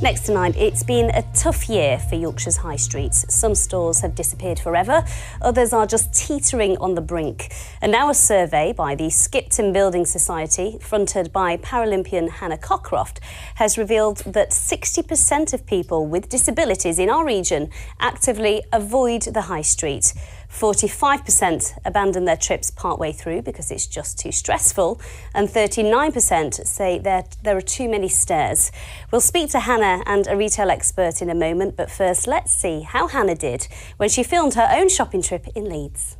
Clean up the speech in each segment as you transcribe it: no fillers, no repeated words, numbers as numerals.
Next tonight, it's been a tough year for Yorkshire's high streets. Some stores have disappeared forever, others are just teetering on the brink. And now a survey by the Skipton Building Society, fronted by Paralympian Hannah Cockcroft, has revealed that 60% of people with disabilities in our region actively avoid the high street. 45% abandon their trips partway through because it's just too stressful, and 39% say there are too many stairs. We'll speak to Hannah and a retail expert in a moment, but first let's see how Hannah did when she filmed her own shopping trip in Leeds.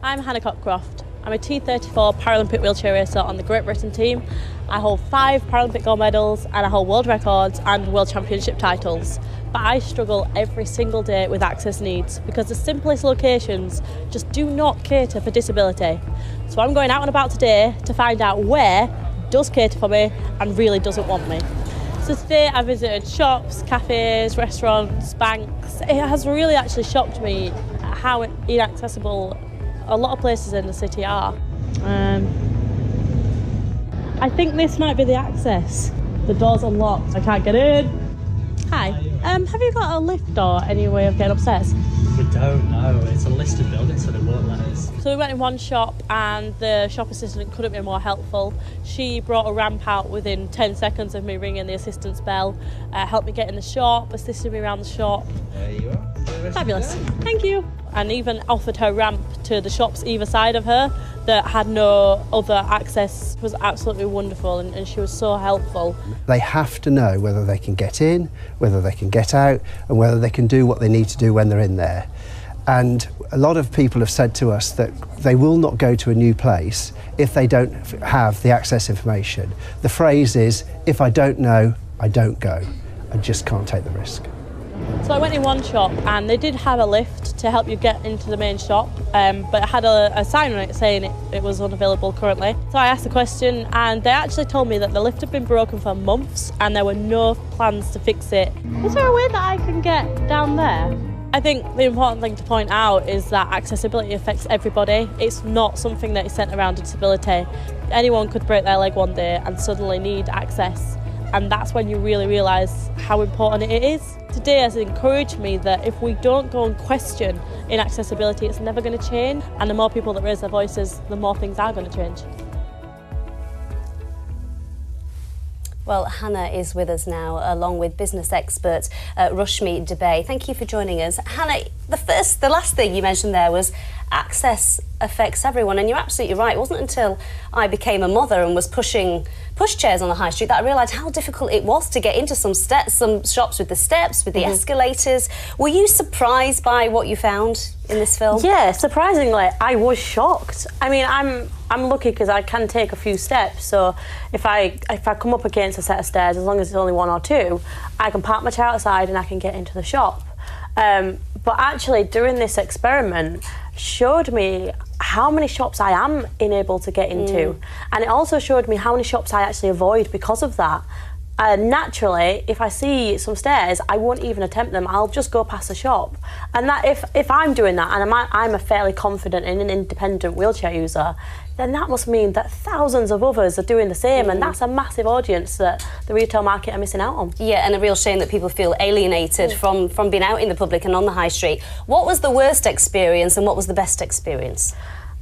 I'm Hannah Cockcroft. I'm a T34 Paralympic wheelchair racer on the Great Britain team. I hold 5 Paralympic gold medals and I hold world records and world championship titles. But I struggle every single day with access needs because the simplest locations just do not cater for disability. So I'm going out and about today to find out where does cater for me and really doesn't want me. So today I visited shops, cafes, restaurants, banks. It has really actually shocked me how inaccessible a lot of places in the city are. I think this might be the access. The door's unlocked, I can't get in. Hi, have you got a lift or any way of getting upstairs? We don't know, it's a listed building so they won't let us. So we went in one shop and the shop assistant couldn't be more helpful. She brought a ramp out within 10 seconds of me ringing the assistant's bell, helped me get in the shop, assisted me around the shop. There you are. Fabulous, thank you. And even offered her ramp to the shops either side of her that had no other access. It was absolutely wonderful and she was so helpful. They have to know whether they can get in, whether they can get out, and whether they can do what they need to do when they're in there. And a lot of people have said to us that they will not go to a new place if they don't have the access information. The phrase is, if I don't know, I don't go. I just can't take the risk. So I went in one shop and they did have a lift to help you get into the main shop, but it had a sign on it saying it was unavailable currently. So I asked the question and they actually told me that the lift had been broken for months and there were no plans to fix it. Is there a way that I can get down there? I think the important thing to point out is that accessibility affects everybody. It's not something that is centred around disability. Anyone could break their leg one day and suddenly need access. And that's when you really realise how important it is. Today has encouraged me that if we don't go and question inaccessibility, it's never going to change. And the more people that raise their voices, the more things are going to change. Well, Hannah is with us now, along with business expert Rushmi Debay. Thank you for joining us. Hannah, the last thing you mentioned there was access affects everyone, and you're absolutely right. It wasn't until I became a mother and was pushing pushchairs on the high street that I realised how difficult it was to get into some shops with the steps, with the escalators. Were you surprised by what you found in this film? Yeah, surprisingly, I was shocked. I mean, I'm lucky because I can take a few steps, so if I come up against a set of stairs, as long as it's only 1 or 2, I can park my chair outside and I can get into the shop. But actually, doing this experiment showed me how many shops I am unable to get into. And it also showed me how many shops I actually avoid because of that. Naturally, if I see some stairs, I won't even attempt them. I'll just go past the shop. And that if I'm doing that, and I'm a fairly confident and an independent wheelchair user, then that must mean that thousands of others are doing the same, and that's a massive audience that the retail market are missing out on. Yeah, and a real shame that people feel alienated from being out in the public and on the high street. What was the worst experience and what was the best experience?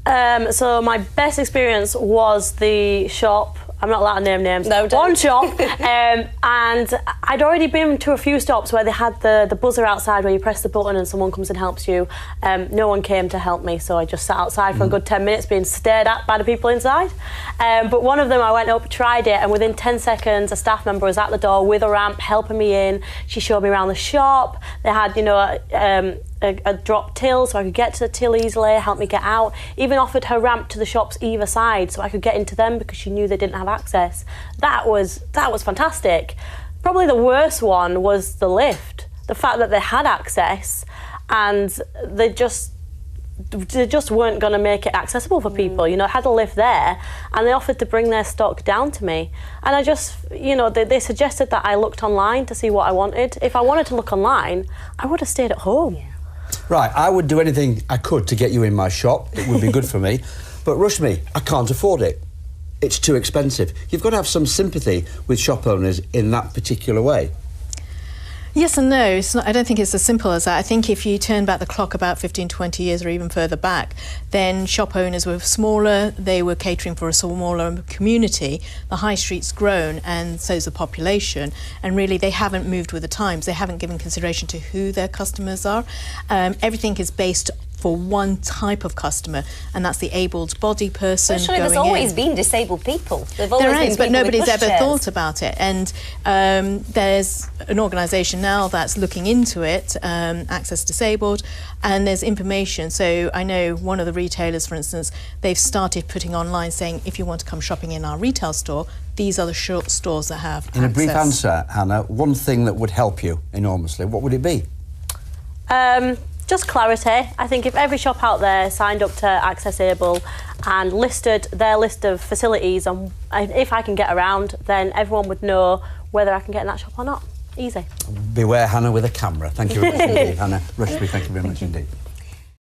So my best experience was the shop. I'm not allowed to name names. No, don't. One shop. And I'd already been to a few stops where they had the buzzer outside where you press the button and someone comes and helps you. No one came to help me, so I just sat outside for a good 10 minutes being stared at by the people inside. But one of them, I went up, tried it, and within 10 seconds, a staff member was at the door with a ramp helping me in. She showed me around the shop. They had, you know, a drop till so I could get to the till easily, help me get out. Even offered her ramp to the shops either side so I could get into them because she knew they didn't have access. That was fantastic. Probably the worst one was the lift. The fact that they had access and they just weren't going to make it accessible for people. You know, I had a lift there and they offered to bring their stock down to me. And I just, you know, they suggested that I looked online to see what I wanted. If I wanted to look online, I would have stayed at home. Yeah. Right, I would do anything I could to get you in my shop. It would be good for me. But Rushmi, I can't afford it. It's too expensive. You've got to have some sympathy with shop owners in that particular way. Yes and no. It's not, I don't think it's as simple as that. I think if you turn back the clock about 15, 20 years or even further back, then shop owners were smaller, they were catering for a smaller community. The high street's grown and so's the population, and really they haven't moved with the times. They haven't given consideration to who their customers are. Everything is based for one type of customer, and that's the able-bodied person. Well, surely there's always been disabled people. There've always been but people nobody's with ever pushchairs. thought about it. And there's an organisation now that's looking into it, Access Disabled, and there's information. So I know one of the retailers, for instance, they've started putting online saying, if you want to come shopping in our retail store, these are the stores that have access. In a brief answer, Hannah, one thing that would help you enormously, what would it be? Just clarity. I think if every shop out there signed up to Access Able and listed their list of facilities and if I can get around, then everyone would know whether I can get in that shop or not. Easy. Beware Hannah with a camera. Thank you very much indeed, Hannah. Rushby, thank you very much indeed.